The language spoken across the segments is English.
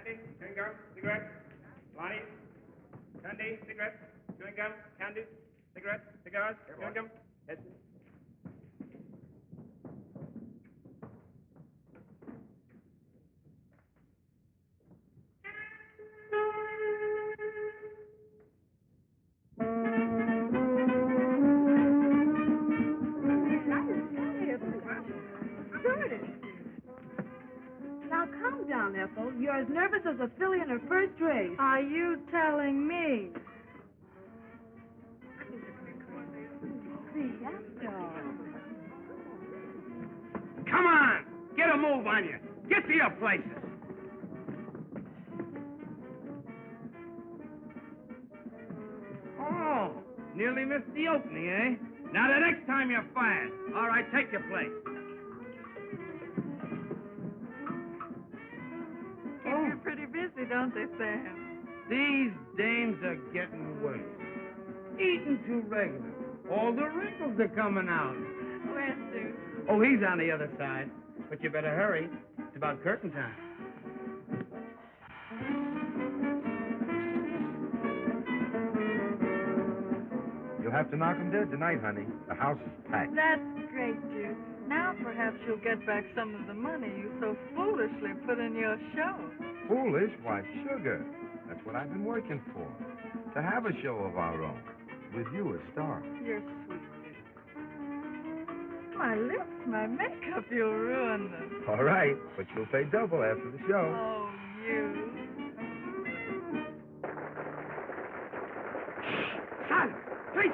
candy, chewing gum, cigarettes. Lonnie, candy, cigarettes, chewing gum, candy, cigarettes, cigars, chewing gum. Yes. Now, calm down, Ethel. You're as nervous as a filly in her first race. Are you telling me? Come on! Get a move on you. Get to your places. Oh, nearly missed the opening, eh? Now, the next time you're fired. All right, take your place. Keep you pretty busy, don't they, Sam? These dames are getting worse. Eating too regular. All the wrinkles are coming out. Where's Sue? Oh, he's on the other side. But you better hurry. It's about curtain time. You'll have to knock 'em dead tonight, honey. The house is packed. That's great, Jude. Now perhaps you'll get back some of the money you so foolishly put in your show. Foolish? Why, sugar. That's what I've been working for. To have a show of our own. With you as star. You're sweet, Jude. My lips, my makeup, you'll ruin them. All right, but you'll pay double after the show. Oh, you. Silence! Please!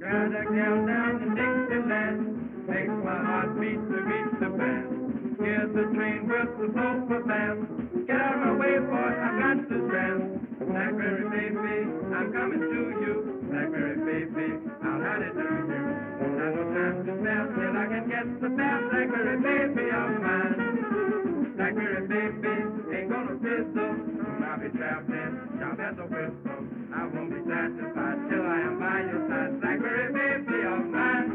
Gotta go down to Dixieland. Makes my heart beat to beat the band. Here's the train whistle blow for band. Get out of my way, boy, I've got to stand. Blackberry baby, I'm coming to you. Blackberry baby, I'll hide it to you. Won't have no time to spare till I can get the best Blackberry baby of mine. Blackberry baby, ain't gonna fizzle. Soon I'll be traveling, sharp as a whistle. I won't be satisfied till I am by your side. Blackberry baby of mine.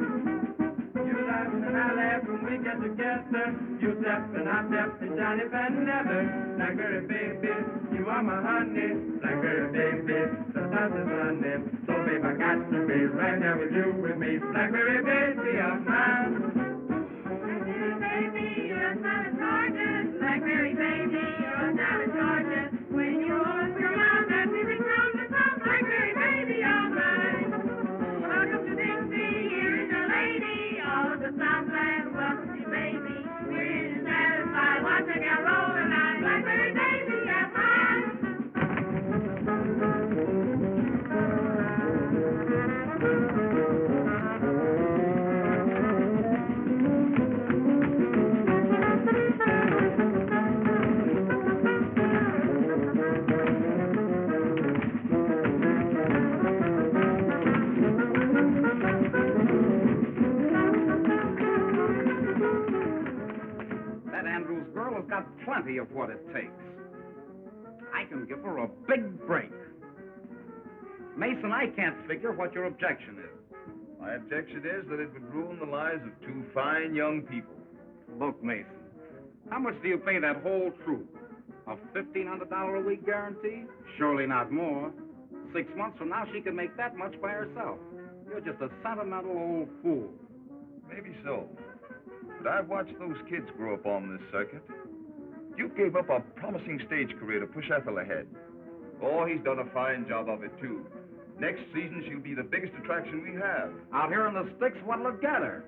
You laugh and I laugh when we get together. You step and I step and Johnny Van Never. Blackberry baby, you are my honey. Blackberry baby, the sun is running. So babe, I got to be right there with you with me. Blackberry baby of mine. Blackberry baby, you're a son of Georgia. Blackberry baby, you're a son of Georgia. When you open your mouth, that music comes to some. Blackberry baby of mine. Welcome to Dixie, here is your lady. All of the Southland, welcome to baby. We're here to satisfy. Watch a girl roll and I Blackberry baby of mine. That Andrews girl has got plenty of what it takes. I can give her a big break. Mason, I can't figure what your objection is. My objection is that it would ruin the lives of two fine young people. Look, Mason, how much do you pay that whole troupe? A $1,500 a week guarantee? Surely not more. 6 months from now, she can make that much by herself. You're just a sentimental old fool. Maybe so. But I've watched those kids grow up on this circuit. Duke gave up a promising stage career to push Ethel ahead. Oh, he's done a fine job of it, too. Next season, she'll be the biggest attraction we have. Out here in the sticks, what'll it get her?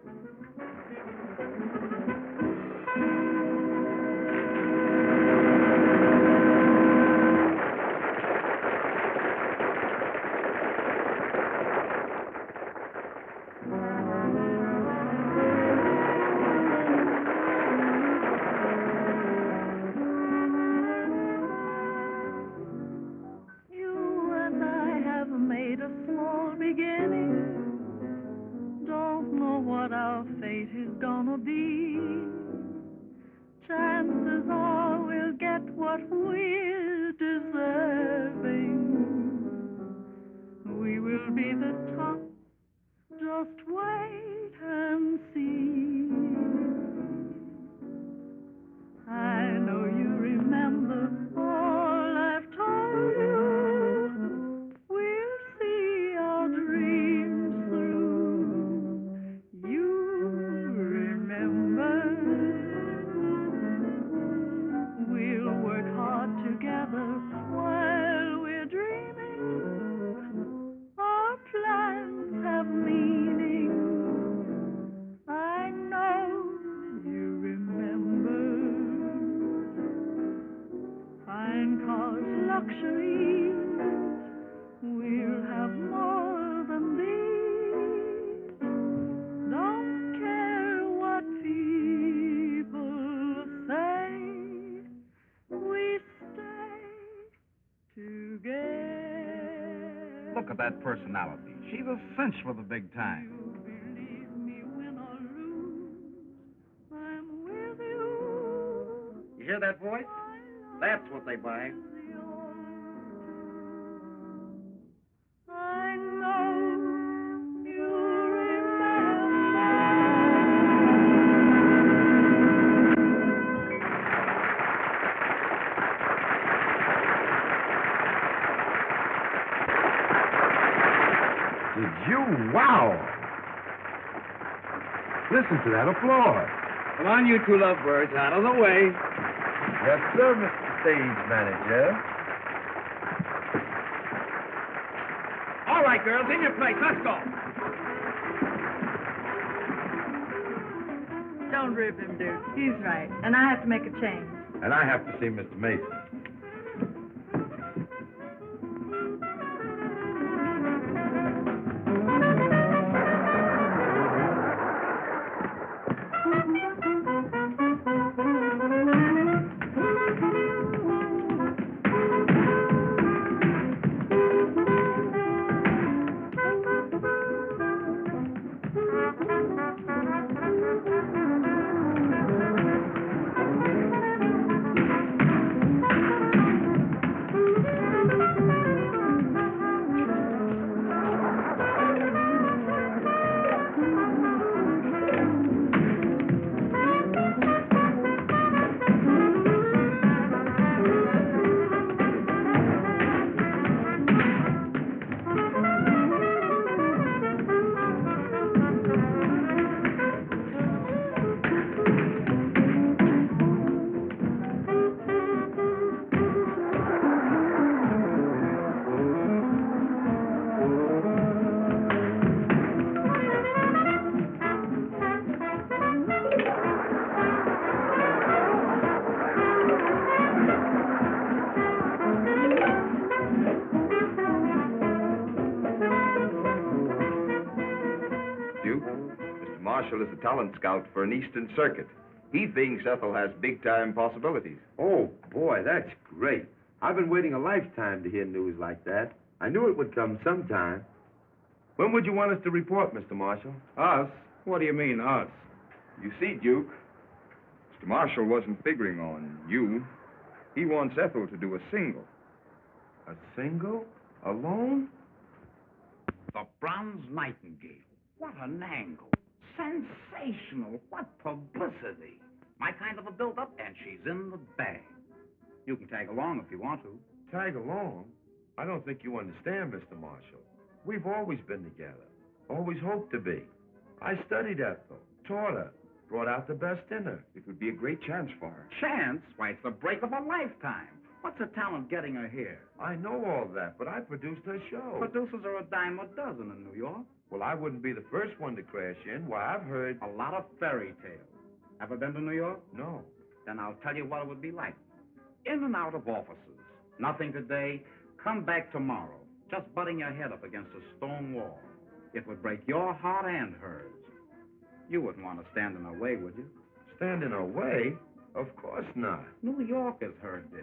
We will will be the top. Just wait and see. I know you remember all I've told you. We'll see our dreams through. You remember. We'll work hard together while we're dreaming. Our plans have meaning. I know you remember. Fine cars, luxuries. We'll have more than these. Don't care what people say. We stay together. Look at that personality. She's a cinch for the big time. You believe me, win or lose, I'm with you. You hear that voice? That's what they buy. I know you remember. Did you? Wow! Listen to that applause. Come on, you two lovebirds, out of the way. Yes, sir, Mr. Stage Manager. All right, girls, in your place. Let's go. Don't rib him, Duke. He's right. And I have to make a change. And I have to see Mr. Mason. Marshall is a talent scout for an Eastern Circuit. He thinks Ethel has big-time possibilities. Oh, boy, that's great. I've been waiting a lifetime to hear news like that. I knew it would come sometime. When would you want us to report, Mr. Marshall? Us? What do you mean, us? You see, Duke, Mr. Marshall wasn't figuring on you. He wants Ethel to do a single. A single? Alone? The Bronze Nightingale. What an angle. Sensational. What publicity. My kind of a build-up, and she's in the bag. You can tag along if you want to. Tag along? I don't think you understand, Mr. Marshall. We've always been together. Always hoped to be. I studied Ethel, taught her, brought out the best in her. It would be a great chance for her. Chance? Why, it's the break of a lifetime. What's the talent getting her here? I know all that, but I produced her show. Producers are a dime a dozen in New York. Well, I wouldn't be the first one to crash in. Why, I've heard... A lot of fairy tales. Ever been to New York? No. Then I'll tell you what it would be like. In and out of offices. Nothing today. Come back tomorrow. Just butting your head up against a stone wall. It would break your heart and hers. You wouldn't want to stand in her way, would you? Stand in her way? Of course not. New York is her dish.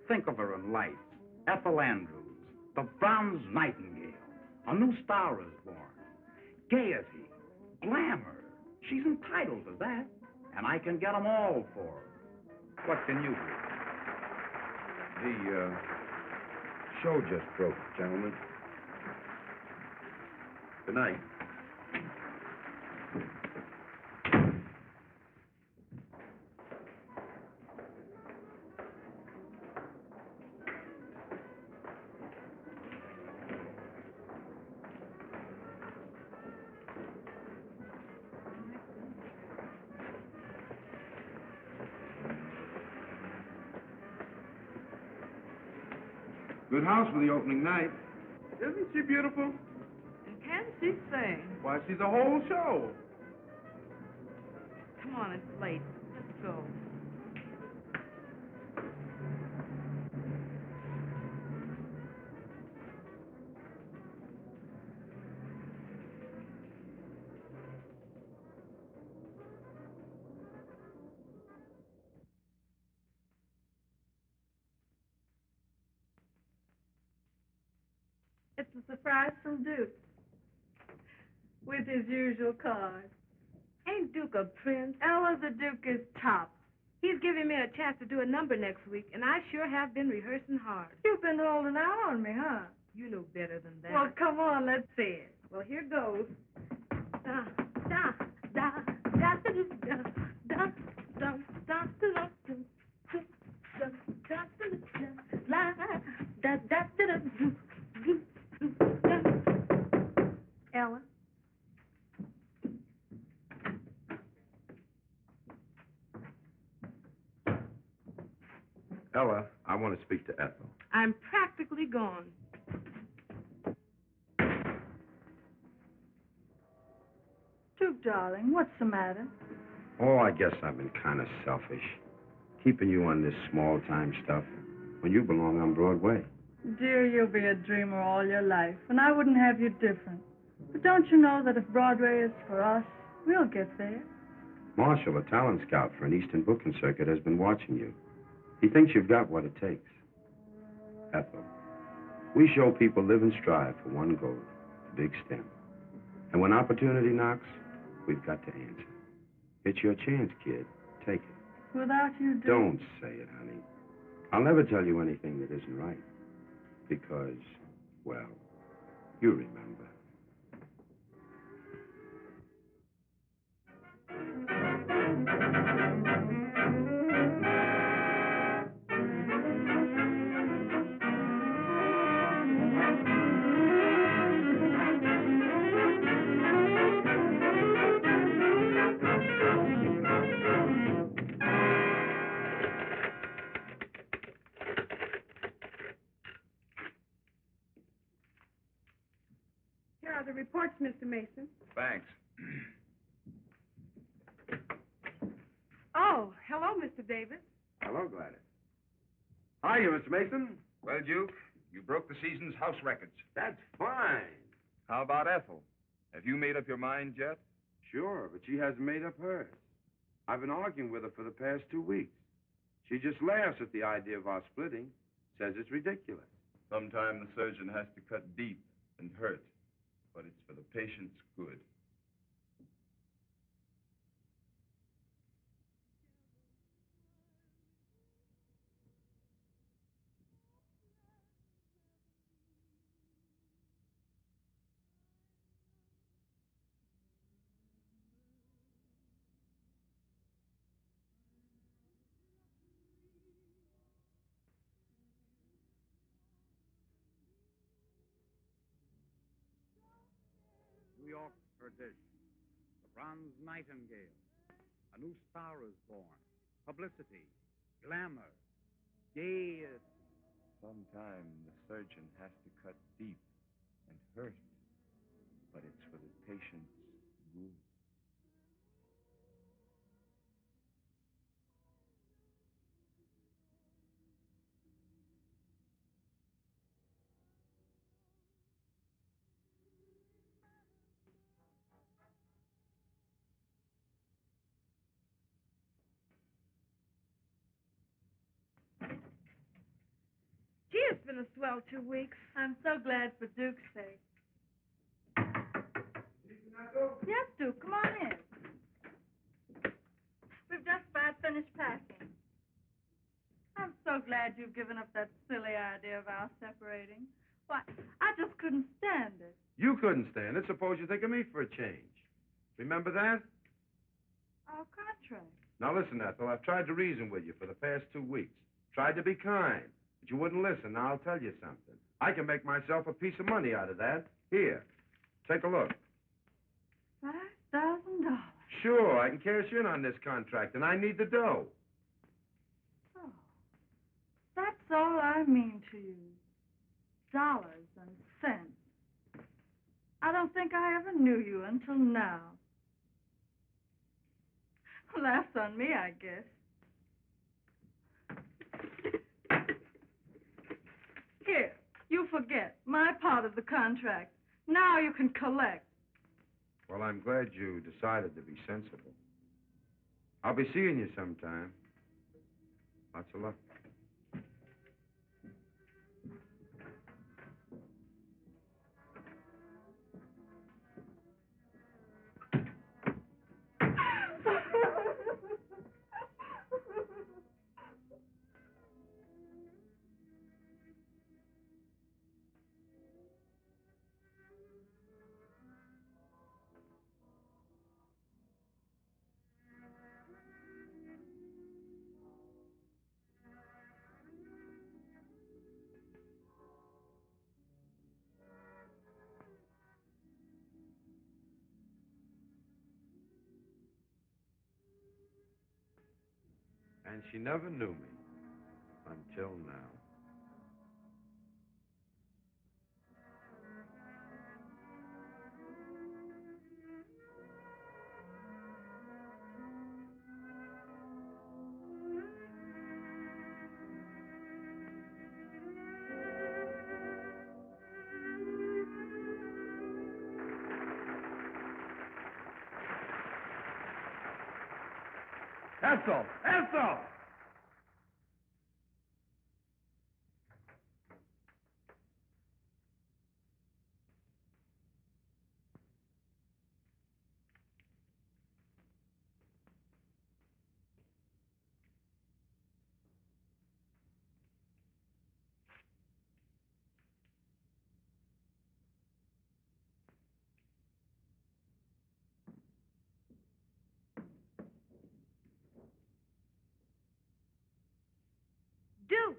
Think of her in lights. Ethel Andrews, the Bronze Nightingale. A new star is born. Gaiety, glamour. She's entitled to that. And I can get them all for her. What can you do? The show just broke, gentlemen. Good night. Good house for the opening night. Isn't she beautiful? And can she sing? Why, she's a whole show. Come on, it's late. Let's go. It's a surprise from Duke. With his usual card. Ain't Duke a prince? Ella, the Duke is top. He's giving me a chance to do a number next week, and I sure have been rehearsing hard. You've been holding out on me, huh? You know better than that. Well, come on, let's see it. Well, here goes. Da, da, da, da, da, da, da, da, da, da, Ella? Ella, I want to speak to Ethel. I'm practically gone. Duke, darling, what's the matter? Oh, I guess I've been kind of selfish. Keeping you on this small-time stuff when you belong on Broadway. Dear, you'll be a dreamer all your life, and I wouldn't have you different. But don't you know that if Broadway is for us, we'll get there? Marshall, a talent scout for an Eastern booking circuit, has been watching you. He thinks you've got what it takes. Ethel, we show people live and strive for one goal, the big stem. And when opportunity knocks, we've got to answer. It's your chance, kid. Take it. Without you, Duke... Don't say it, honey. I'll never tell you anything that isn't right. Because, well, you remember. Here are the reports, Mr. Mason. Thanks. Oh, hello, Mr. Davis. Hello, Gladys. Hiya, Mr. Mason. Well, Duke, you broke the season's house records. That's fine. How about Ethel? Have you made up your mind yet? Sure, but she hasn't made up hers. I've been arguing with her for the past 2 weeks. She just laughs at the idea of our splitting, says it's ridiculous. Sometimes the surgeon has to cut deep and hurt, but it's for the patient's good. New York perdition. The bronze nightingale. A new star is born. Publicity. Glamour. Gaiety. Sometimes the surgeon has to cut deep and hurt, but it's for the patient's good. Gee, it's been a swell 2 weeks. I'm so glad for Duke's sake. Yes, Duke, come on in. We've just about finished packing. I'm so glad you've given up that silly idea of our separating. Why, I just couldn't stand it. You couldn't stand it. Suppose you think of me for a change. Remember that? Our contract. Now listen, Ethel, I've tried to reason with you for the past 2 weeks. Tried to be kind, but you wouldn't listen. Now I'll tell you something. I can make myself a piece of money out of that. Here, take a look. $5,000. Sure, I can cash in on this contract, and I need the dough. Oh, that's all I mean to you. Dollars and cents. I don't think I ever knew you until now. Laughs on me, I guess. Here, you forget my part of the contract. Now you can collect. Well, I'm glad you decided to be sensible. I'll be seeing you sometime. Lots of luck. And she never knew me until now. Ethel! Ethel! Duke!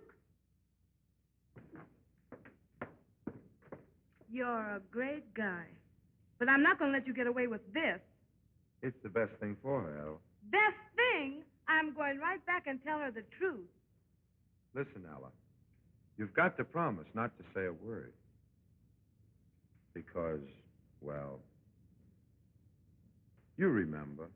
You're a great guy. But I'm not going to let you get away with this. It's the best thing for her, Ella. Best thing? I'm going right back and tell her the truth. Listen, Ella. You've got to promise not to say a word. Because, well, you remember.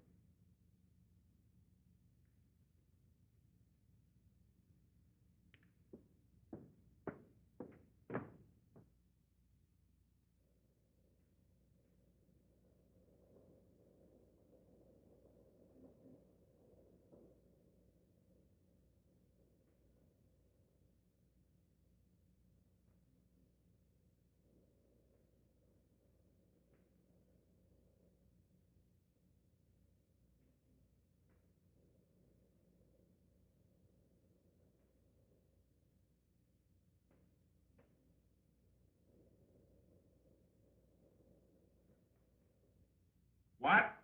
What?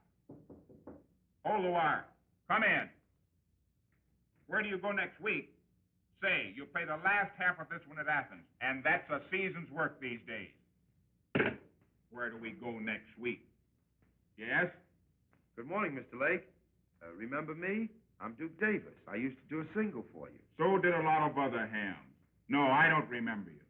Hold the wire. Come in. Where do you go next week? Say, you pay the last half of this one at Athens, and that's a season's work these days. Where do we go next week? Yes? Good morning, Mr. Lake. Remember me? I'm Duke Davis. I used to do a single for you. So did a lot of other hams. No, I don't remember you.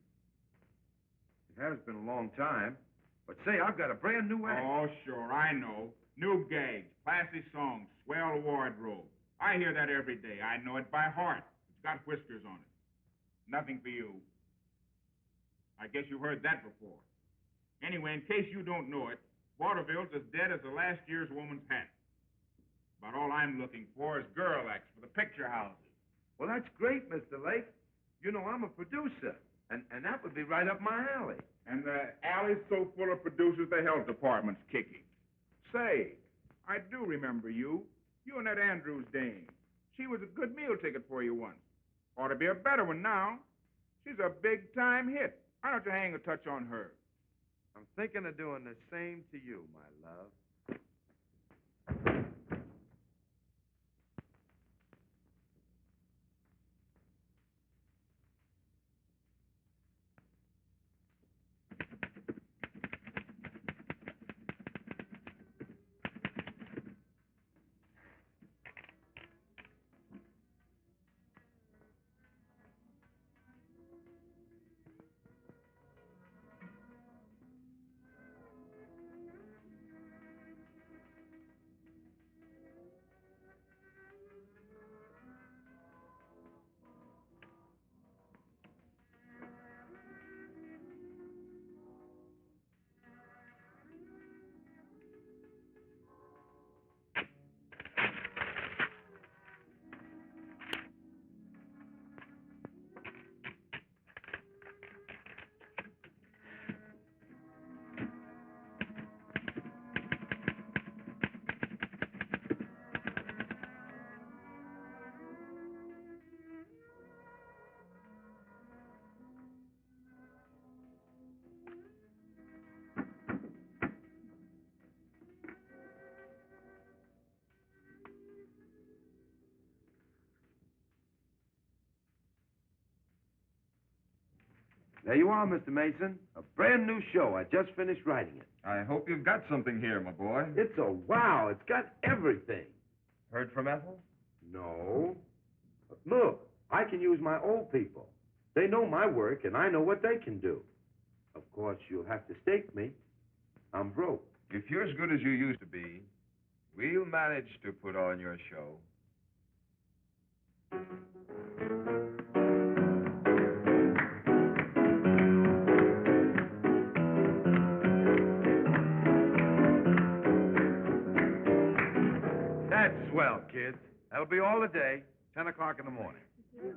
It has been a long time. But say, I've got a brand new act. Oh, sure, I know. New gags, classy songs, swell wardrobe. I hear that every day. I know it by heart. It's got whiskers on it. Nothing for you. I guess you've heard that before. Anyway, in case you don't know it, Vaudeville's as dead as the last year's woman's hat. About all I'm looking for is girl acts for the picture houses. Well, that's great, Mr. Lake. You know, I'm a producer, and that would be right up my alley. And the alley's so full of producers, the health department's kicking. Say, I do remember you. You and that Andrews dame. She was a good meal ticket for you once. Ought to be a better one now. She's a big-time hit. Why don't you hang a touch on her? I'm thinking of doing the same to you, my love. There you are, Mr. Mason. A brand new show. I just finished writing it. I hope you've got something here, my boy. It's a wow. It's got everything. Heard from Ethel? No. Look, I can use my old people. They know my work, and I know what they can do. Of course, you'll have to stake me. I'm broke. If you're as good as you used to be, we'll manage to put on your show. That's swell, kids. That'll be all the day, 10 o'clock in the morning.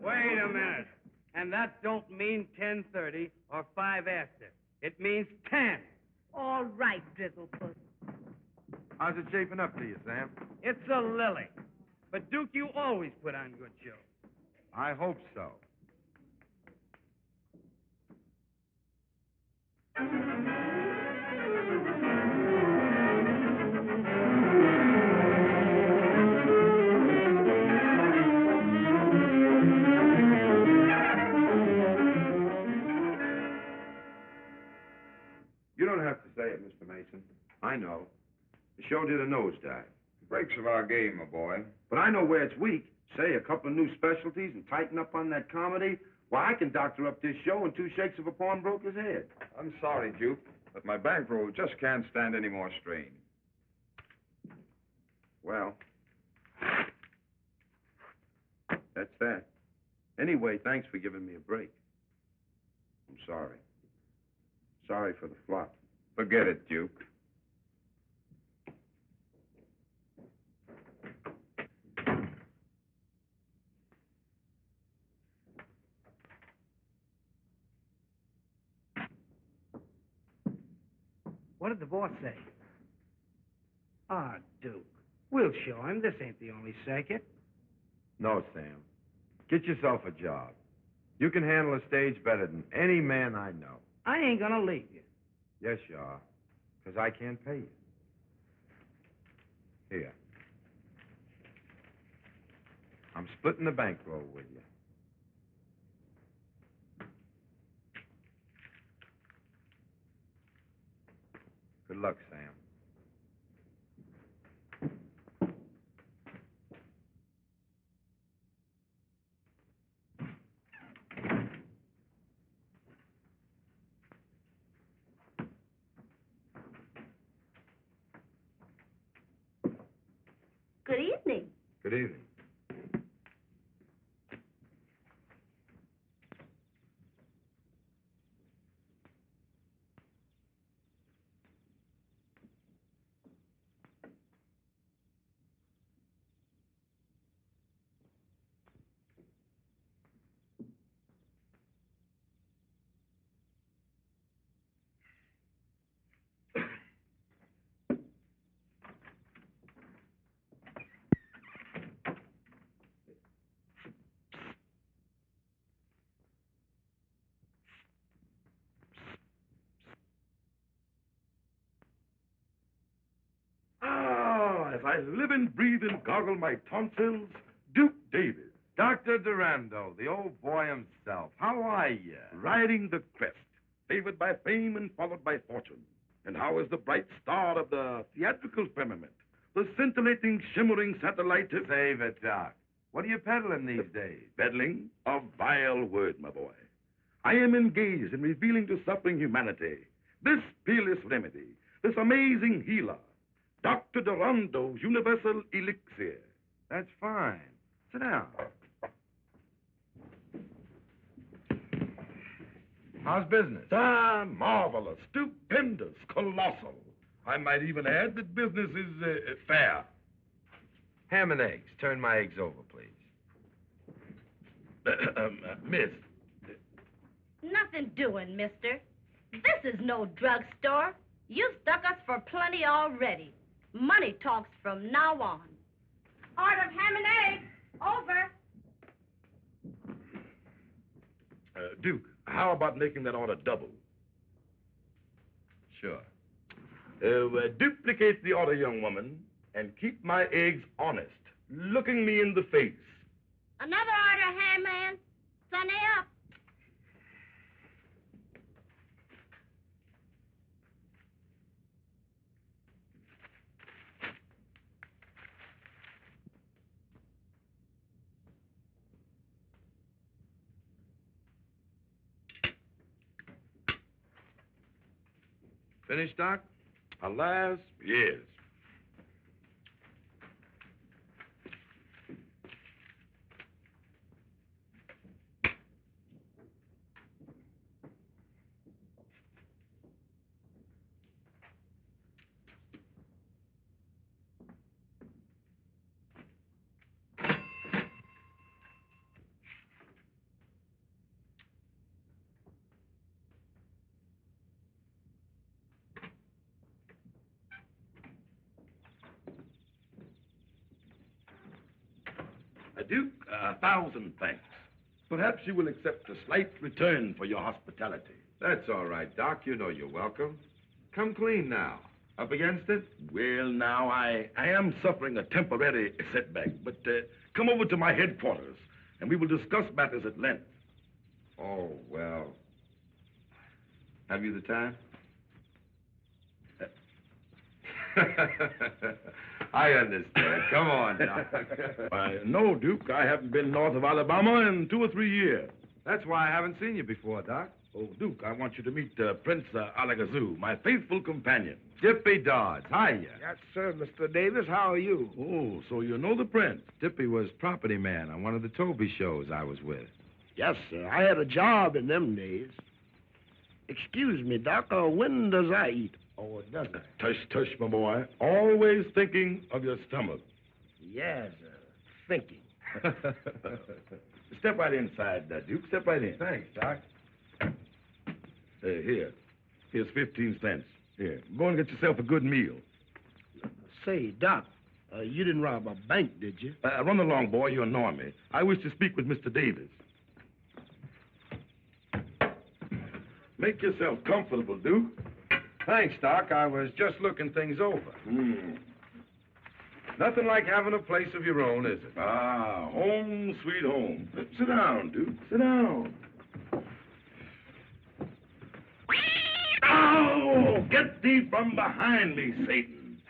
Wait a minute. And that don't mean 10:30 or 5 after. It means 10. All right, Drizzlepuss. How's it shaping up to you, Sam? It's a lily. But, Duke, you always put on good shows. I hope so. You don't have to say it, Mr. Mason. I know. The show did a nosedive. Breaks of our game, my boy. But I know where it's weak. Say a couple of new specialties and tighten up on that comedy. Why, I can doctor up this show in 2 shakes of a pawnbroker's head. I'm sorry, Duke, but my bankroll just can't stand any more strain. Well, that's that. Anyway, thanks for giving me a break. I'm sorry. Sorry for the flop. Forget it, Duke. What did the boss say? Ah, Duke. We'll show him. This ain't the only circuit. No, Sam. Get yourself a job. You can handle a stage better than any man I know. I ain't gonna leave you. Yes, you are. Because I can't pay you. Here. I'm splitting the bankroll with you. Good luck, Sam. Good evening. Good evening. as I live and breathe and gargle my tonsils, Duke Davis. Dr. Durando, the old boy himself. How are you? Riding the crest, favored by fame and followed by fortune. And how is the bright star of the theatrical firmament, the scintillating, shimmering satellite of... Save it, Doc. What are you peddling these days? Peddling? A vile word, my boy. I am engaged in revealing to suffering humanity this peerless remedy, this amazing healer, Dr. Durando's universal elixir. That's fine. Sit down. How's business? Ah, marvelous, stupendous, colossal. I might even add that business is fair. Ham and eggs. Turn my eggs over, please. Miss. Nothing doing, mister. This is no drugstore. You've stuck us for plenty already. Money talks from now on. Order of ham and eggs. Over. Duke, how about making that order double? Sure. Duplicate the order, young woman, and keep my eggs honest, looking me in the face. Another order, ham man. Sunny up. Finished, Doc? Alas, yes. Duke, 1,000 thanks. Perhaps you will accept a slight return for your hospitality. That's all right, Doc. You know you're welcome. Come clean now. Up against it? Well, now, I am suffering a temporary setback, but come over to my headquarters, and we will discuss matters at length. Oh, well. Have you the time? I understand. Come on, Doc. No, Duke. I haven't been north of Alabama in 2 or 3 years. That's why I haven't seen you before, Doc. Oh, Duke, I want you to meet Prince Alakazoo, my faithful companion. Dippy Dodds. Hiya. Yes, sir, Mr. Davis. How are you? Oh, so you know the prince. Dippy was property man on one of the Toby shows I was with. Yes, sir. I had a job in them days. Excuse me, Doc, when does I eat? Or does I? Tush, tush, my boy. Always thinking of your stomach. Yes, thinking. Step right inside, Duke. Step right in. Thanks, Doc. Here. Here's 15 cents. Here. Go and get yourself a good meal. Say, Doc, you didn't rob a bank, did you? Run along, boy. You annoy me. I wish to speak with Mr. Davis. Make yourself comfortable, Duke. Thanks, Doc. I was just looking things over. Nothing like having a place of your own, is it? Ah, home, sweet home. Sit down, Duke. Sit down. Ow! Get thee from behind me, Satan.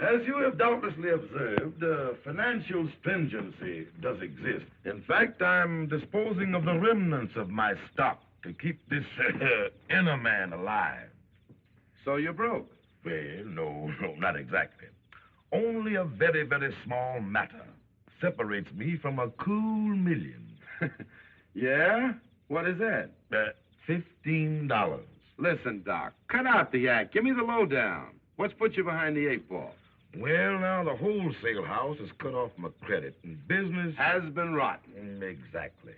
As you have doubtlessly observed, financial stringency does exist. In fact, I'm disposing of the remnants of my stock to keep this inner man alive. So you're broke? Well, no, not exactly. Only a very, very small matter separates me from a cool million. Yeah? What is that? $15. Listen, Doc, cut out the act. Give me the lowdown. What's put you behind the 8 ball? Well, now, the wholesale house has cut off my credit, and business has been rotten. Exactly.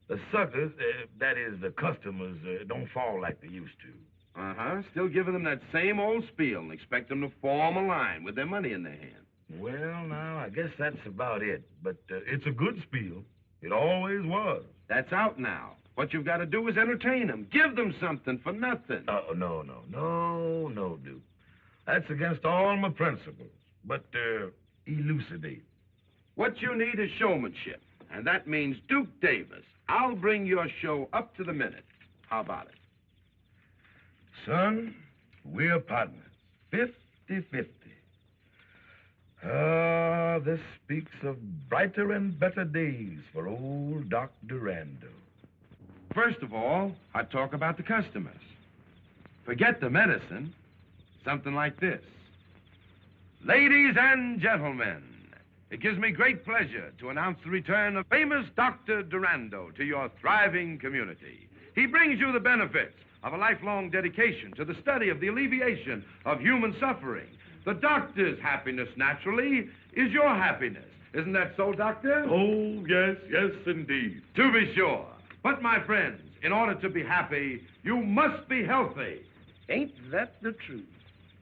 The suckers, that is, the customers, don't fall like they used to. Uh-huh. Still giving them that same old spiel and expect them to form a line with their money in their hand. Well, now, I guess that's about it. But it's a good spiel. It always was. That's out now. What you've got to do is entertain them. Give them something for nothing. No, Duke. That's against all my principles. But, elucidate. What you need is showmanship, and that means Duke Davis. I'll bring your show up to the minute. How about it? Son, we're partners. 50-50. Ah, this speaks of brighter and better days for old Doc Durando. First of all, I talk about the customers. Forget the medicine. Something like this. Ladies and gentlemen, it gives me great pleasure to announce the return of famous Dr. Durando to your thriving community. He brings you the benefits of a lifelong dedication to the study of the alleviation of human suffering. The doctor's happiness, naturally, is your happiness. Isn't that so, Doctor? Oh, yes, yes, indeed. To be sure. But, my friends, in order to be happy, you must be healthy. Ain't that the truth?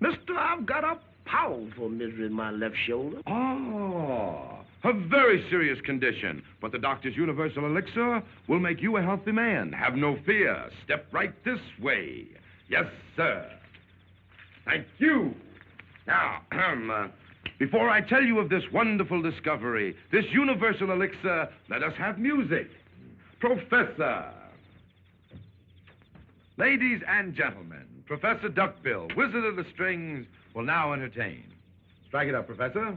Mister, I've got a powerful misery in my left shoulder. Oh, a very serious condition. But the doctor's universal elixir will make you a healthy man. Have no fear. Step right this way. Yes, sir. Thank you. Now, before I tell you of this wonderful discovery, this universal elixir, let us have music. Professor. Ladies and gentlemen, Professor Duckbill, Wizard of the Strings, will now entertain. Strike it up, Professor.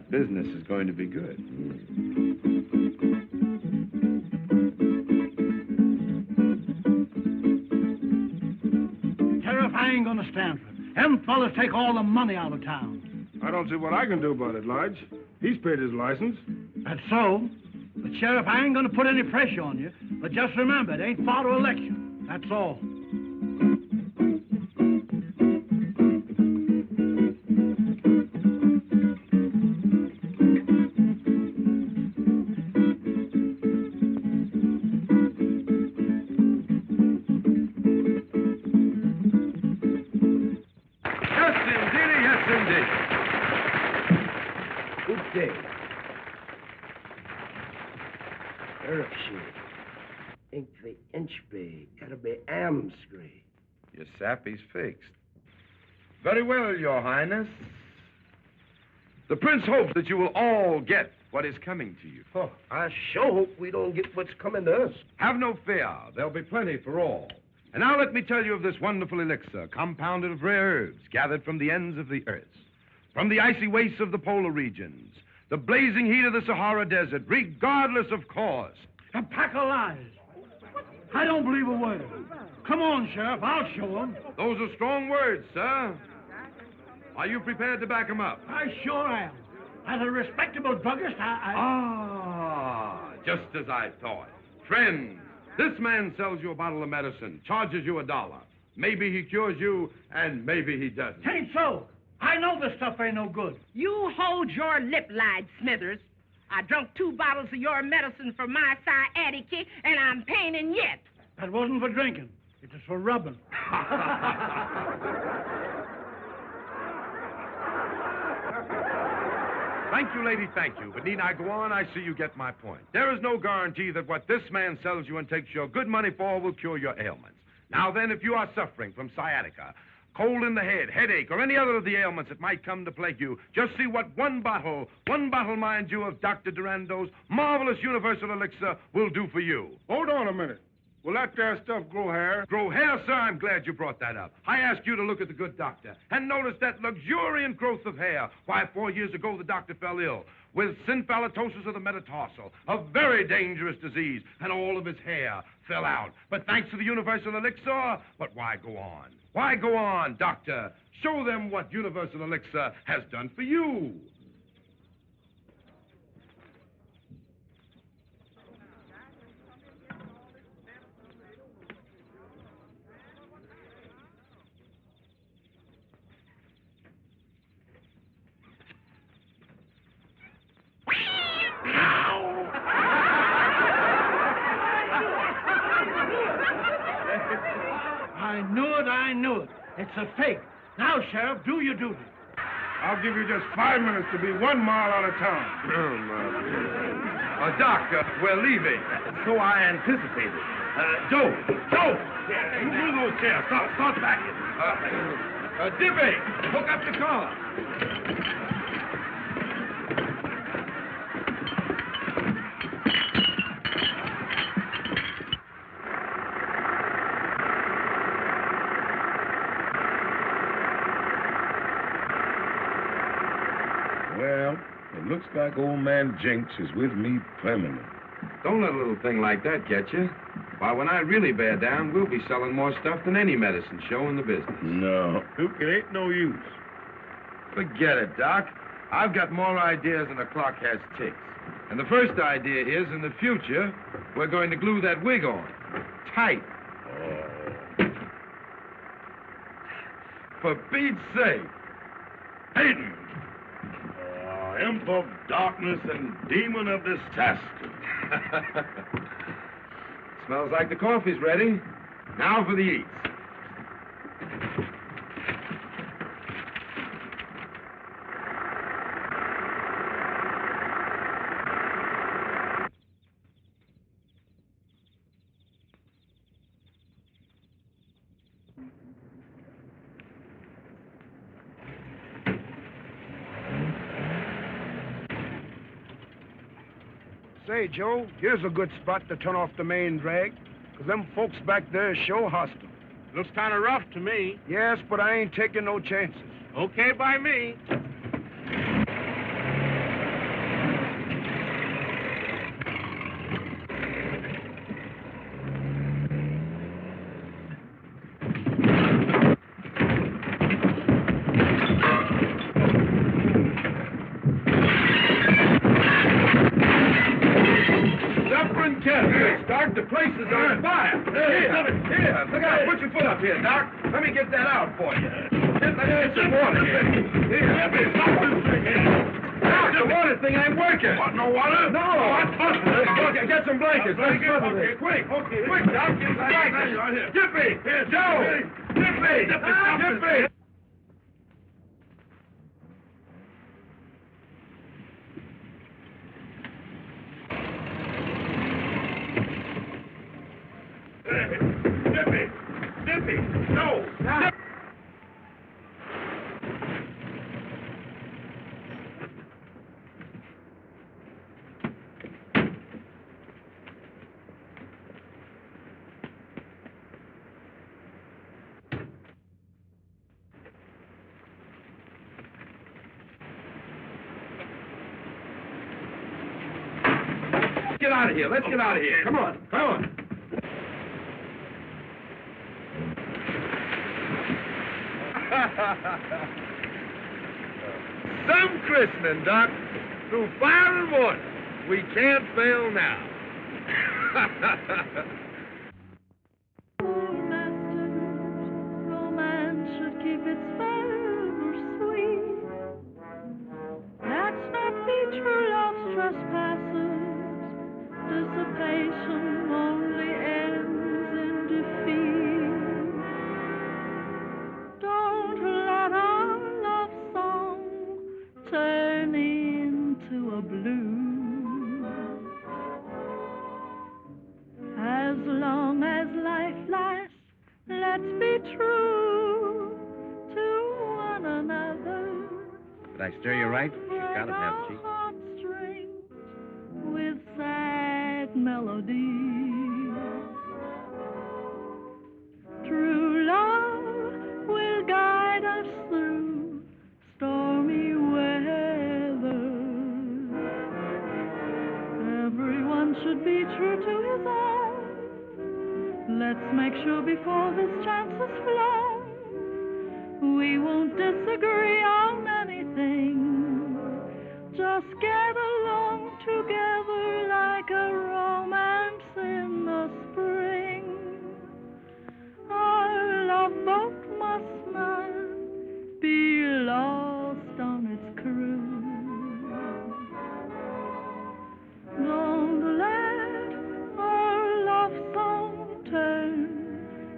Business is going to be good. Sheriff, I ain't gonna stand for it. Them fellas take all the money out of town. I don't see what I can do about it, Lodge. He's paid his license. That's so. But, Sheriff, I ain't gonna put any pressure on you. But just remember, it ain't far to election. That's all. Your sappy's fixed. Very well, Your Highness. The Prince hopes that you will all get what is coming to you. Oh, I sure hope we don't get what's coming to us. Have no fear. There'll be plenty for all. And now let me tell you of this wonderful elixir, compounded of rare herbs gathered from the ends of the earth, from the icy wastes of the polar regions, the blazing heat of the Sahara Desert, regardless of cause. A pack of lies. I don't believe a word. Come on, Sheriff, I'll show them. Those are strong words, sir. Are you prepared to back them up? I sure am. As a respectable druggist, just as I thought. Friends, this man sells you a bottle of medicine, charges you $1. Maybe he cures you, and maybe he doesn't. Ain't so. I know this stuff ain't no good. You hold your lip, Lide Smithers. I drunk 2 bottles of your medicine for my sciatica, and I'm paining yet. That wasn't for drinking. It was for rubbing. Thank you, lady, thank you. But need I go on? I see you get my point. There is no guarantee that what this man sells you and takes your good money for will cure your ailments. Now then, if you are suffering from sciatica, cold in the head, headache, or any other of the ailments that might come to plague you, just see what one bottle, mind you, of Dr. Durando's marvelous universal elixir will do for you. Hold on a minute. Will that there stuff grow hair? Grow hair, sir? I'm glad you brought that up. I asked you to look at the good doctor and notice that luxuriant growth of hair. Why, 4 years ago, the doctor fell ill with synphallatosis of the metatarsal, a very dangerous disease, and all of his hair fell out. But thanks to the universal elixir, but why go on? Why go on, doctor? Show them what universal elixir has done for you. It's a fake. Now, Sheriff, do your duty. I'll give you just 5 minutes to be 1 mile out of town. Doc, we're leaving. So I anticipated. Joe! Yeah, move those chairs. Start backing. Dippy, hook up the car. Well, it looks like old man Jinx is with me permanent. Don't let a little thing like that get you. Why, when I really bear down, we'll be selling more stuff than any medicine show in the business. No, Duke, it ain't no use. Forget it, Doc. I've got more ideas than a clock has ticks. And the first idea is, in the future, we're going to glue that wig on. Tight. Oh. For Pete's sake. Hayden! Imp of darkness and demon of disaster. Smells like the coffee's ready. Now for the eats. Say, Joe, here's a good spot to turn off the main drag, 'cause them folks back there show hostile. Looks kind of rough to me. Yes, but I ain't taking no chances. Okay by me. Doc, the place is on fire. Here, look out. Put your foot up here, Doc. Let me get that out for you. Let me get some water here. Doc, the water thing ain't working. What, no water? No. What's busted? Get some blankets. Let's bust Okay, it. quick. Quick, Doc. Get some blankets. Right here. Jiffy. Here, Joe. Jiffy. Jiffy. Dippy, no. Get out of here. Let's get out of here. Come on. Come on. Some christening, Doc. Through fire and water. We can't fail now. Romance should keep its fervor sweet. Let's not be true love's trespassers. Dissipation only ends in defeat. Don't let our love song turn into a blues. As long as life lasts, let's be true to one another. Did I stir you right? She's got it, hasn't she? Heartstrings with sad melodies. True love will guide us through stormy weather. Everyone should be true to his own. Let's make sure before this chance is flown, we won't disagree on anything. Just get along together like a romance in the spring. Our love boat must not be lost on its cruise. Don't let our love song turn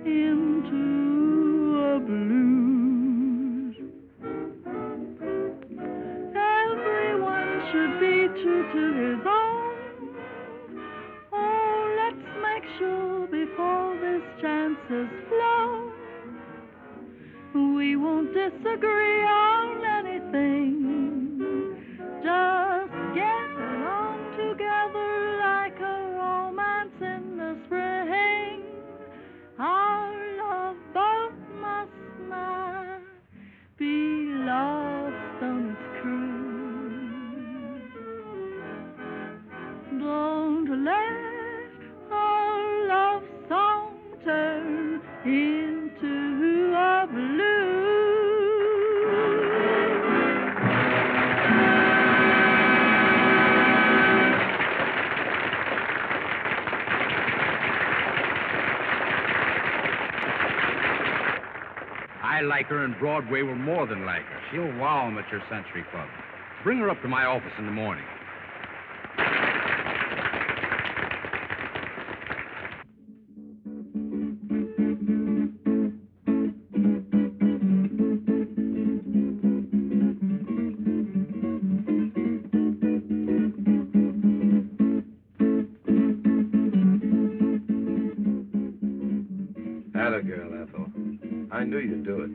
into a blues. chances flow. We won't disagree on anything. Just getting on together like a romance in the spring. Our love boat must not be lost on its cruise. Don't let our love song turn into a blues. I like her, and Broadway will more than like her. She'll wow 'em at your Century Club. Bring her up to my office in the morning. Atta girl, Ethel. I knew you'd do it.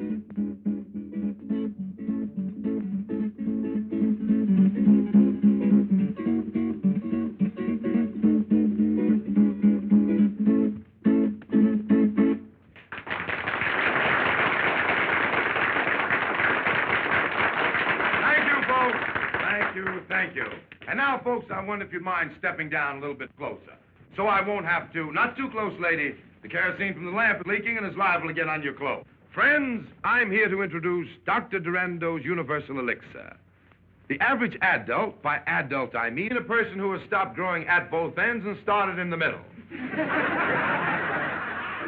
Thank you. And now, folks, I wonder if you'd mind stepping down a little bit closer. So I won't have to. Not too close, lady. The kerosene from the lamp is leaking and is liable to get on your clothes. Friends, I'm here to introduce Dr. Durando's Universal Elixir. The average adult, by adult I mean a person who has stopped growing at both ends and started in the middle.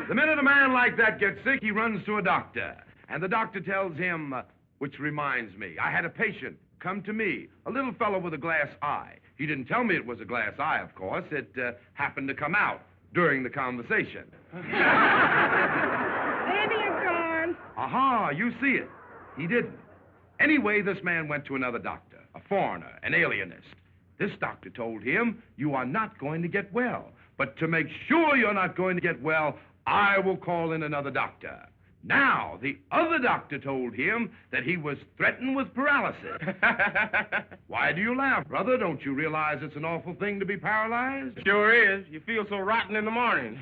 The minute a man like that gets sick, he runs to a doctor. And the doctor tells him, which reminds me, I had a patient come to me, a little fellow with a glass eye. He didn't tell me it was a glass eye, of course. It happened to come out during the conversation. There you're gone. Aha, you see it. He didn't. Anyway, this man went to another doctor, a foreigner, an alienist. This doctor told him, you are not going to get well. But to make sure you're not going to get well, I will call in another doctor. Now, the other doctor told him that he was threatened with paralysis. Why do you laugh, brother? Don't you realize it's an awful thing to be paralyzed? Sure is. You feel so rotten in the morning.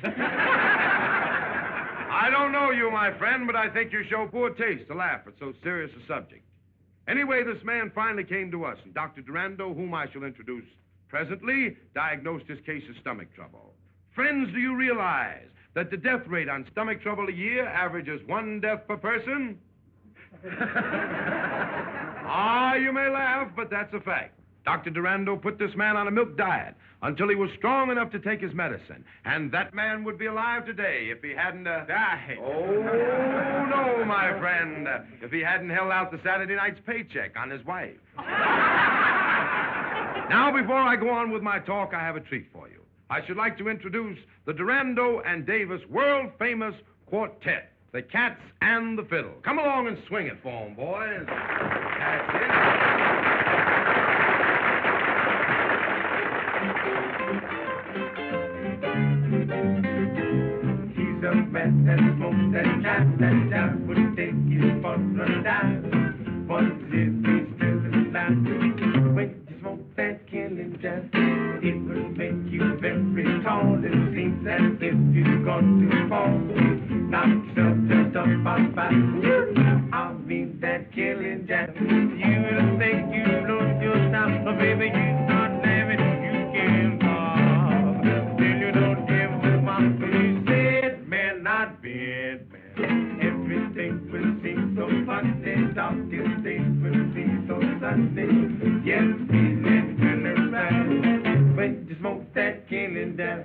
I don't know you, my friend, but I think you show poor taste to laugh at so serious a subject. Anyway, this man finally came to us, and Dr. Durando, whom I shall introduce presently, diagnosed his case of stomach trouble. Friends, do you realize that the death rate on stomach trouble a year averages 1 death per person? Ah, you may laugh, but that's a fact. Dr. Durando put this man on a milk diet until he was strong enough to take his medicine. And that man would be alive today if he hadn't died. Oh, no, my friend. If he hadn't held out the Saturday night's paycheck on his wife. Now, before I go on with my talk, I have a treat for you. I should like to introduce the Durando and Davis world-famous quartet, the Cats and the Fiddle. Come along and swing it for 'em, boys. That's it. He's a man that smokes that jab would take you for a dive. What's if he's still alive? When you smoke that killing jab, it will make you very tall. It seems as if you're going to fall. Knock yourself just up on by. I mean that killing jab. You will think you lose your stop, but baby, you not living. You can't talk. Still you don't give a fuck. You said, man, not bad, man. Everything will seem so funny. Darkest days will seem so sunny. Yes, we live in the right. When you smoke that killing down.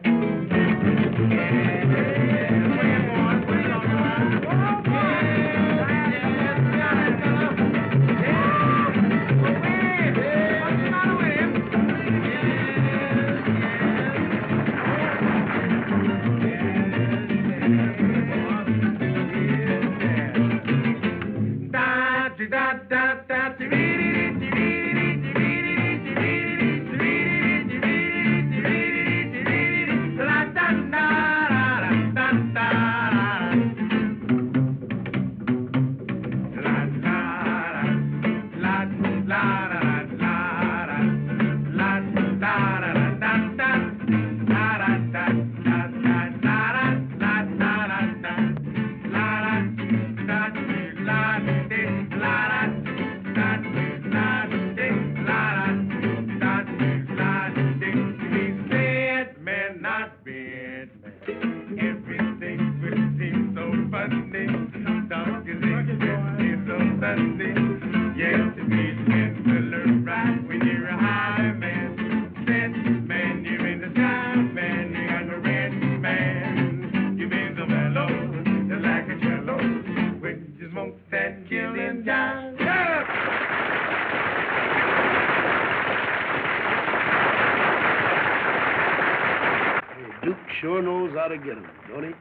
Duke sure knows how to get 'em, don't he?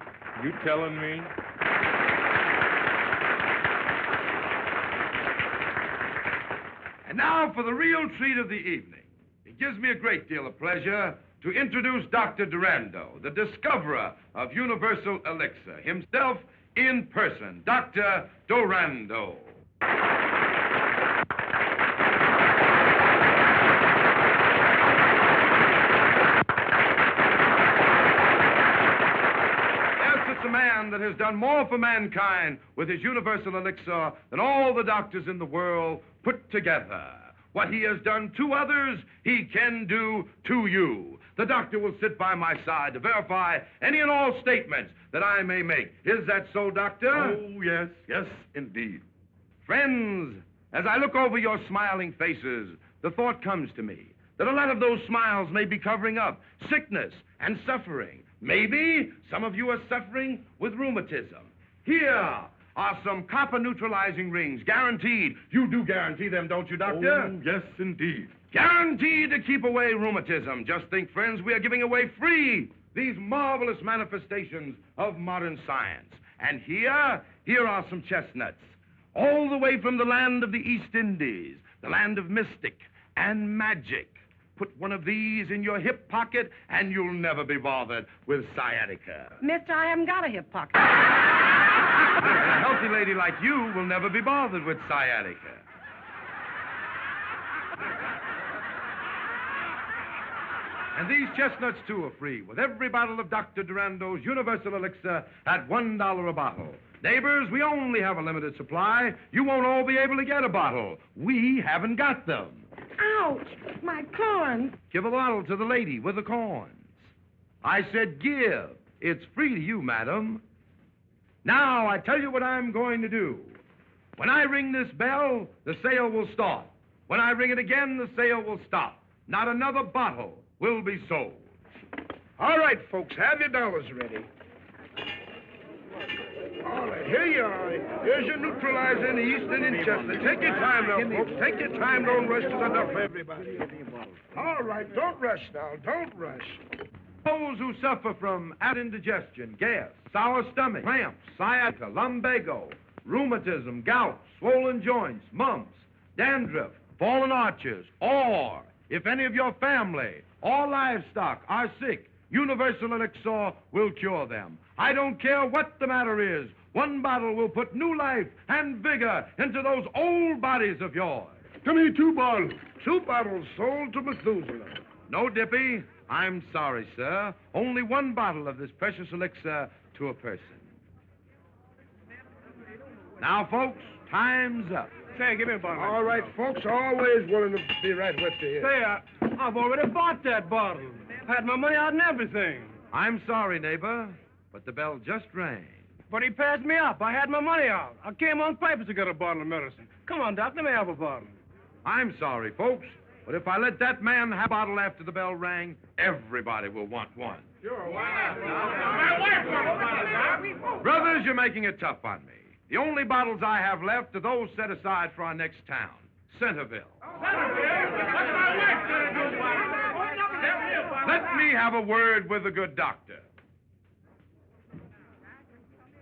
You telling me? And now for the real treat of the evening. It gives me a great deal of pleasure to introduce Dr. Durando, the discoverer of universal elixir, himself in person, Dr. Durando. A man that has done more for mankind with his universal elixir than all the doctors in the world put together. What he has done to others, he can do to you. The doctor will sit by my side to verify any and all statements that I may make. Is that so, Doctor? Oh, yes, yes, indeed. Friends, as I look over your smiling faces, the thought comes to me that a lot of those smiles may be covering up sickness and suffering. Maybe some of you are suffering with rheumatism. Here are some copper neutralizing rings, guaranteed. You do guarantee them, don't you, Doctor? Oh, yes, indeed. Guaranteed to keep away rheumatism. Just think, friends, we are giving away free these marvelous manifestations of modern science. And here are some chestnuts, all the way from the land of the East Indies, the land of mystic and magic. Put one of these in your hip pocket, and you'll never be bothered with sciatica. Mister, I haven't got a hip pocket. And a healthy lady like you will never be bothered with sciatica. And these chestnuts, too, are free, with every bottle of Dr. Durando's Universal Elixir at $1 a bottle. Neighbors, we only have a limited supply. You won't all be able to get a bottle. We haven't got them. Ouch! My corn. Give a bottle to the lady with the corns. I said give. It's free to you, madam. Now, I tell you what I'm going to do. When I ring this bell, the sale will start. When I ring it again, the sale will stop. Not another bottle will be sold. All right, folks, have your dollars ready. All right, here you are. Here's your neutralizer in the East Indian chestnut. Take your time now, folks. Take your time. Don't rush. There's enough for everybody. All right, don't rush now. Don't rush. Those who suffer from indigestion, gas, sour stomach, cramps, sciatica, lumbago, rheumatism, gout, swollen joints, mumps, dandruff, fallen arches, or if any of your family or livestock are sick, Universal Elixir will cure them. I don't care what the matter is. One bottle will put new life and vigor into those old bodies of yours. Come here, 2 bottles. 2 bottles sold to Methuselah. No, Dippy. I'm sorry, sir. Only 1 bottle of this precious elixir to a person. Now, folks, time's up. Say, give me a bottle. All right, folks, always willing to be right with you here. Say, I've already bought that bottle. Had my money out and everything. I'm sorry, neighbor, but the bell just rang. But he passed me up. I had my money out. I came on purpose to get a bottle of medicine. Come on, Doc, let me have a bottle. I'm sorry, folks, but if I let that man have a bottle after the bell rang, everybody will want one. Sure, why not? Brothers, you're making it tough on me. The only bottles I have left are those set aside for our next town, Centerville. Let me have a word with the good doctor.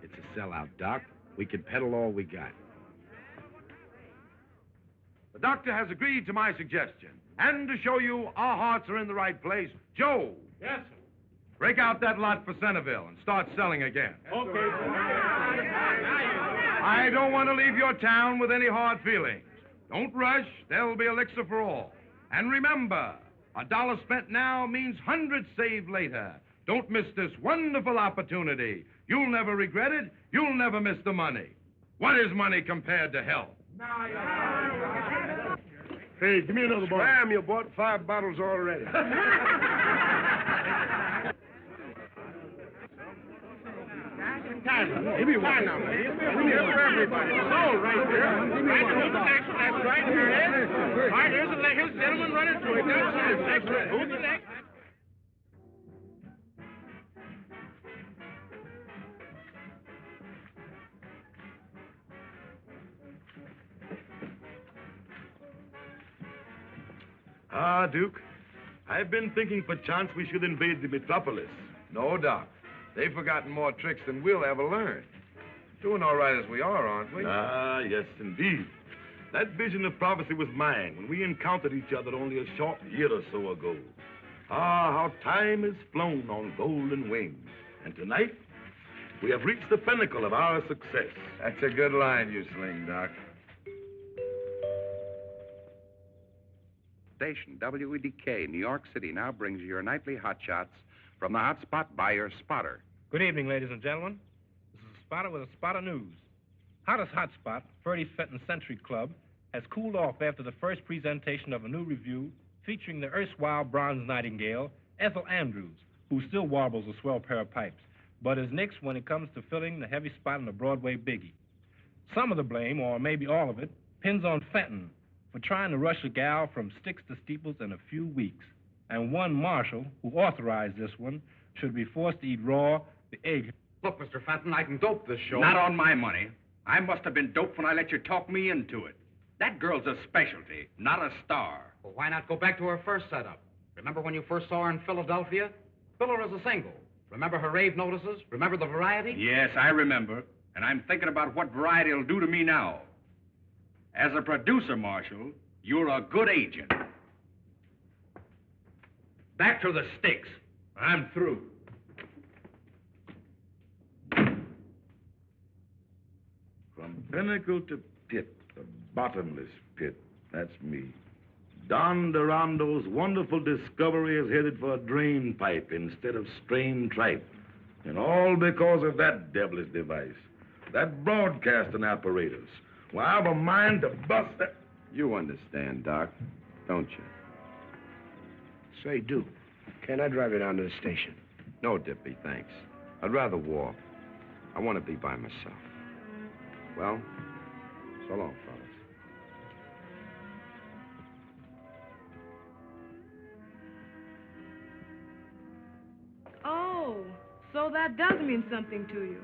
It's a sellout, Doc. We can peddle all we got. The doctor has agreed to my suggestion. And to show you our hearts are in the right place, Joe. Yes, sir. Break out that lot for Centerville and start selling again. Okay. I don't want to leave your town with any hard feelings. Don't rush. There'll be elixir for all. And remember, $1 spent now means hundreds saved later. Don't miss this wonderful opportunity. You'll never regret it. You'll never miss the money. What is money compared to health? Hey, give me another bottle. Bam, you bought 5 bottles already. Give me one now. Give me for everybody. All right there. That's right. Here it is. All right, here's a gentleman running through it. That's right. Who's the next? Ah, Duke, I've been thinking perchance we should invade the metropolis. No, Doc. They've forgotten more tricks than we'll ever learn. Doing all right as we are, aren't we? Ah, yes, indeed. That vision of prophecy was mine when we encountered each other only a short year or so ago. Ah, how time has flown on golden wings. And tonight, we have reached the pinnacle of our success. That's a good line you sling, Doc. Station WEDK, New York City, now brings you your nightly hot shots from the hot spot by your spotter. Good evening, ladies and gentlemen. This is a spotter with a spot of news. Hottest hot spot, Ferdy Fenton Century Club, has cooled off after the first presentation of a new review featuring the erstwhile bronze nightingale, Ethel Andrews, who still warbles a swell pair of pipes, but is nixed when it comes to filling the heavy spot in the Broadway biggie. Some of the blame, or maybe all of it, pins on Fenton for trying to rush a gal from sticks to steeples in a few weeks. And one marshal, who authorized this one, should be forced to eat raw the egg. Look, Mr. Fenton, I can dope this show. Not on my money. I must have been doped when I let you talk me into it. That girl's a specialty, not a star. Well, why not go back to her first setup? Remember when you first saw her in Philadelphia? Bill her as a single. Remember her rave notices? Remember the variety? Yes, I remember. And I'm thinking about what variety will do to me now. As a producer, Marshal, you're a good agent. Back to the sticks. I'm through. From pinnacle to pit, the bottomless pit, that's me. Don Durando's wonderful discovery is headed for a drain pipe instead of strained tripe. And all because of that devilish device, that broadcasting apparatus. Well, I've a mind to bust that. You understand, Doc, don't you? Say, Duke, can I drive you down to the station? No, Dippy, thanks. I'd rather walk. I want to be by myself. Well, so long, fellas. Oh, so that does mean something to you.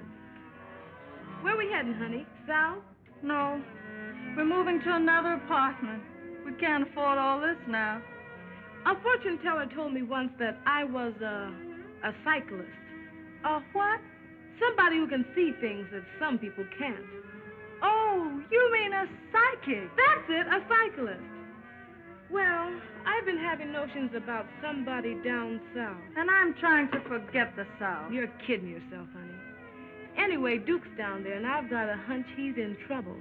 Where we heading, honey? South? No. We're moving to another apartment. We can't afford all this now. A fortune teller told me once that I was a cyclist. A what? Somebody who can see things that some people can't. Oh, you mean a psychic? That's it, a cyclist. Well, I've been having notions about somebody down south. And I'm trying to forget the South. You're kidding yourself, honey. Anyway, Duke's down there, and I've got a hunch he's in trouble.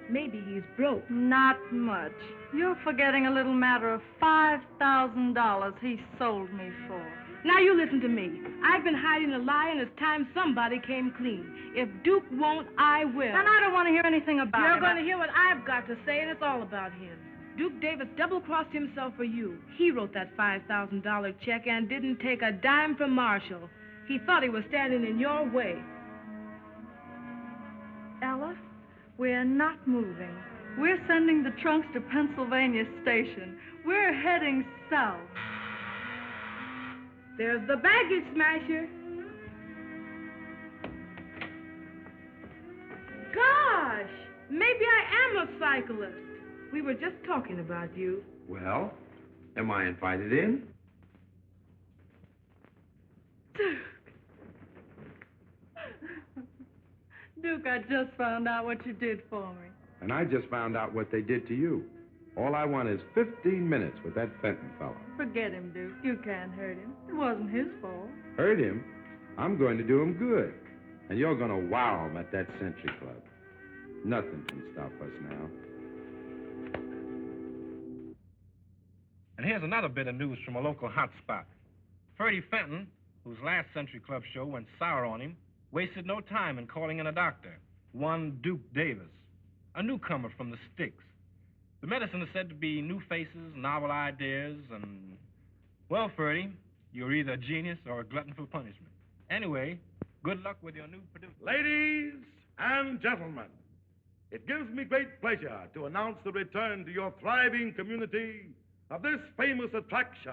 Maybe he's broke. Not much. You're forgetting a little matter of $5,000 he sold me for. Now you listen to me. I've been hiding a lie, and it's time somebody came clean. If Duke won't, I will. And I don't want to hear anything about it. You're going to hear what I've got to say, and it's all about him. Duke Davis double-crossed himself for you. He wrote that $5,000 check and didn't take a dime from Marshall. He thought he was standing in your way. Ella, we're not moving. We're sending the trunks to Pennsylvania Station. We're heading south. There's the baggage smasher. Gosh, maybe I am a cyclist. We were just talking about you. Well, am I invited in? Duke, I just found out what you did for me. And I just found out what they did to you. All I want is 15 minutes with that Fenton fellow. Forget him, Duke. You can't hurt him. It wasn't his fault. Hurt him? I'm going to do him good. And you're going to wow him at that Century Club. Nothing can stop us now. And here's another bit of news from a local hotspot. Ferdy Fenton, whose last Century Club show went sour on him, wasted no time in calling in a doctor, one Duke Davis, a newcomer from the sticks. The medicine is said to be new faces, novel ideas, and, well, Ferdy, you're either a genius or a glutton for punishment. Anyway, good luck with your new producer. Ladies and gentlemen, it gives me great pleasure to announce the return to your thriving community of this famous attraction,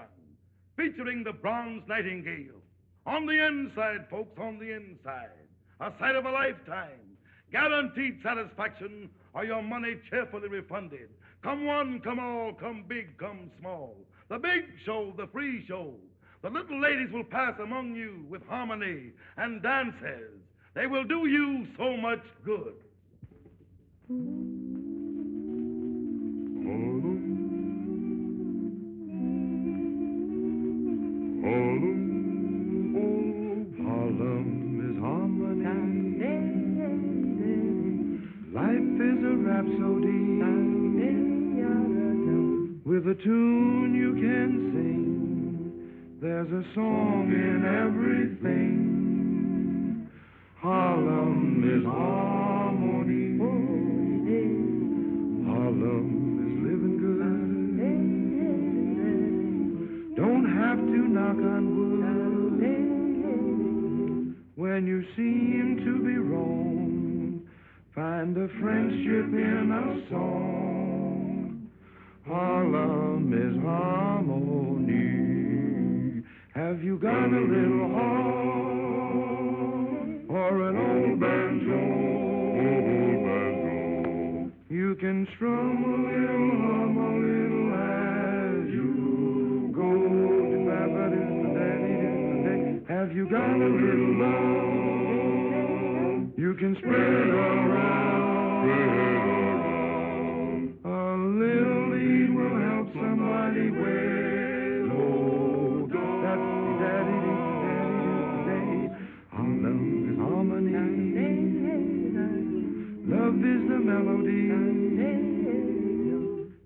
featuring the Bronze Nightingale. On the inside, folks, on the inside. A sight of a lifetime. Guaranteed satisfaction or your money cheerfully refunded. Come one, come all, come big, come small. The big show, the free show. The little ladies will pass among you with harmony and dances. They will do you so much good. Harlem is harmony. Life is a rhapsody. With a tune you can sing. There's a song in everything. Harlem is harmony. Harlem is living good. Don't have to knock on wood. When you seem to be wrong, find a friendship in a song. Harlem is harmony. Have you got a little horn or an old banjo? You can strum a little, hum a little as you go. Have you got a little love? You can spread around. A little deed will help somebody way low. Harlem is harmony. Love is the melody.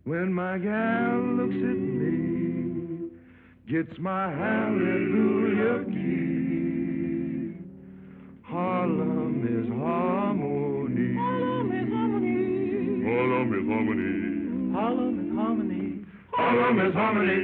When my gal looks at me, gets my hallelujah key. Harlem is harmony. Harlem is harmony. Harlem is harmony. Harlem is harmony. Harlem is harmony.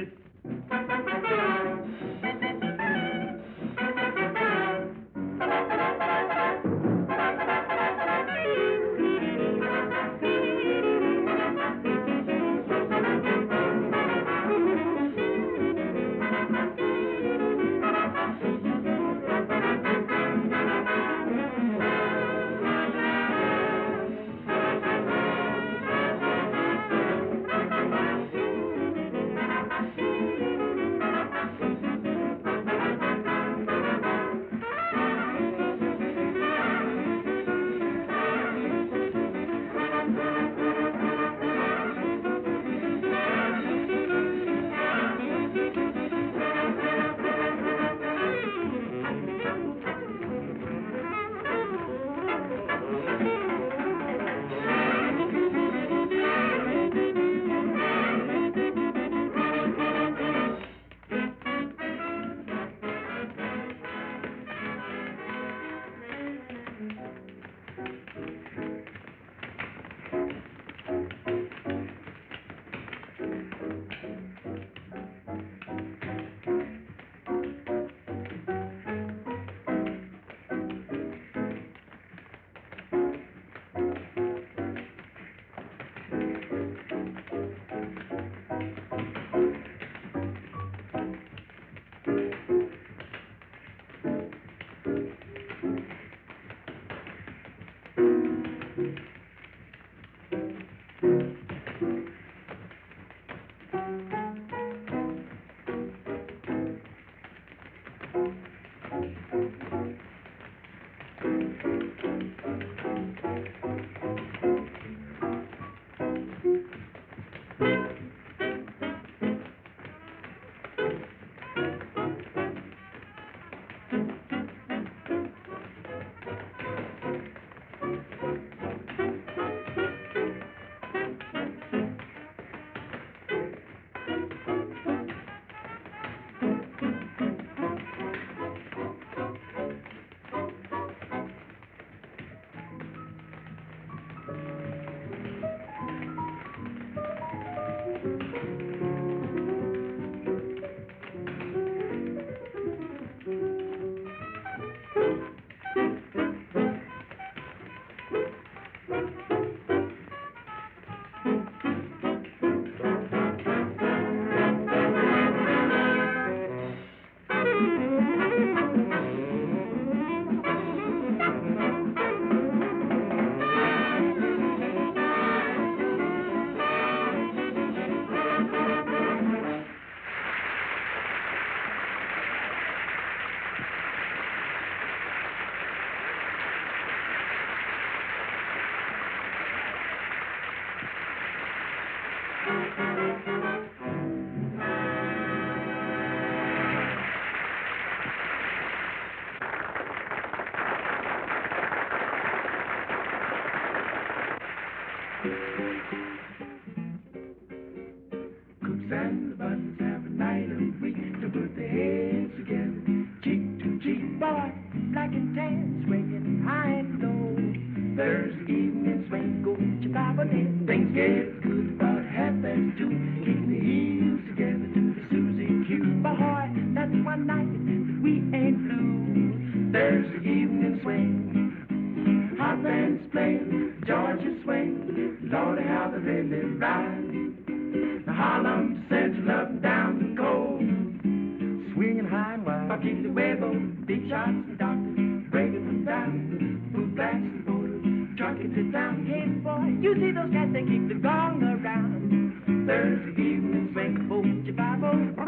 Thursday evening swing. Hot bands playing Georgia swing. Lordy, how they really ride. The Harlem Central up and down the coast. Swinging high and wide. Paquita Huevo, big shots and doctors, breaking them down. Boot blacks and borders, trucking it down. Hey boy, you see those cats, they keep the gong around. Thursday evening swing, 4-5-0.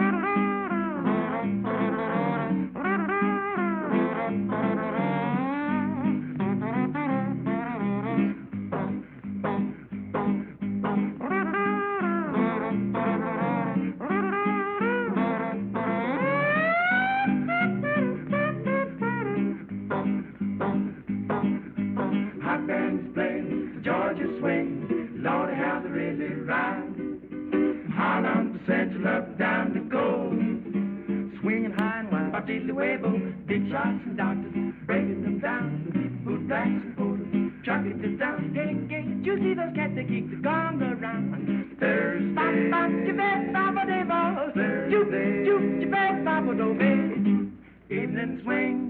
Big shots and doctors, breaking them down. Boot blacks and borders, trucking it down. Hey, you see those cats that keep the gong around. Thursday, bop, bop, you bet, bop, de ball. Juke, juke, you bet, bop, do be. Evening swing.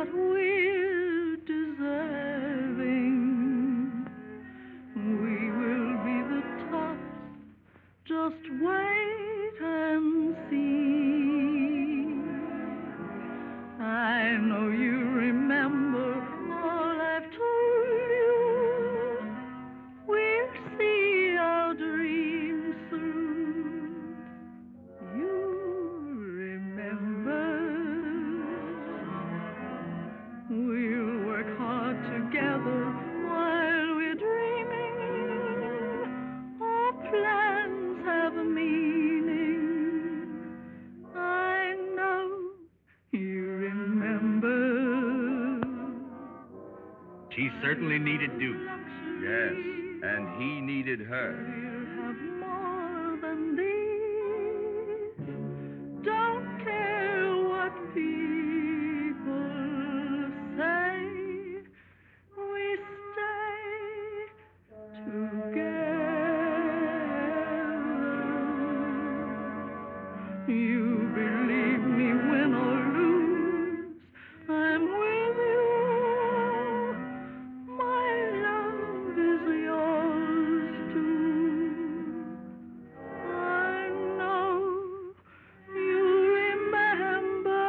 what we're deserving. We will be the tops, just wait and see. I know you remember all I've told you. We'll see our dreams through. You remember. We'll work hard together while we're dreaming. Our plans have a meaning. I know you remember. She certainly needed Duke. Yes, and he needed her. We'll have more than these. Don't care what people say. We stay together. You believe me, win or lose, I'm with you. My love is yours too. I know you remember.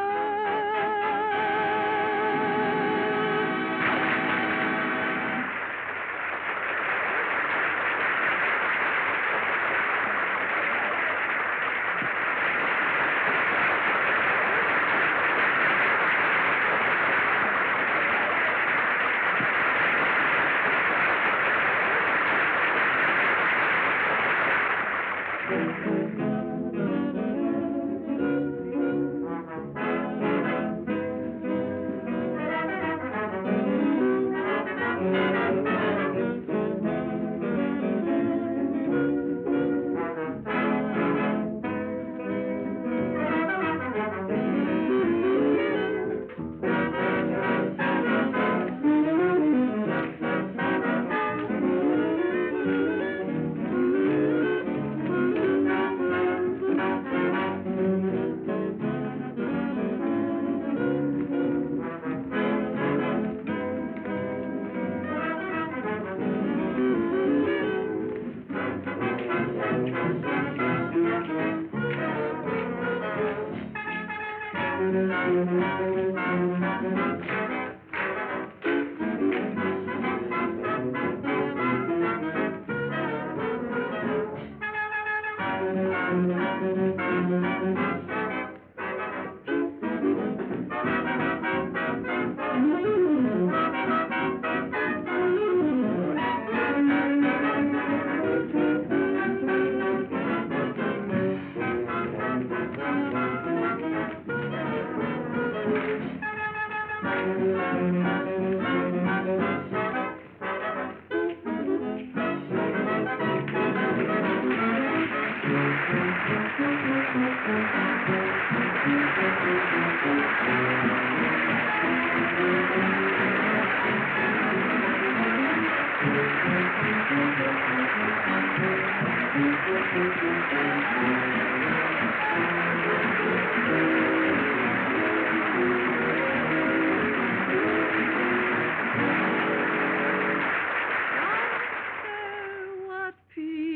What people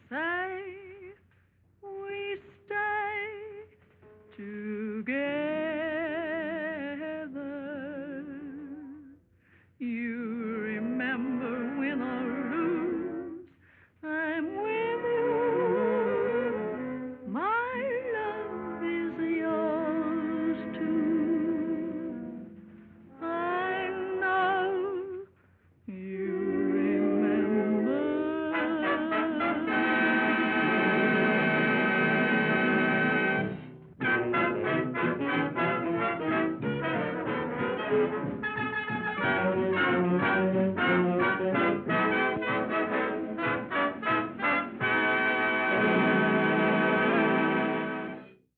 say, we stay together. You remember, win or lose, I'm with you. My love is yours too. I know you remember.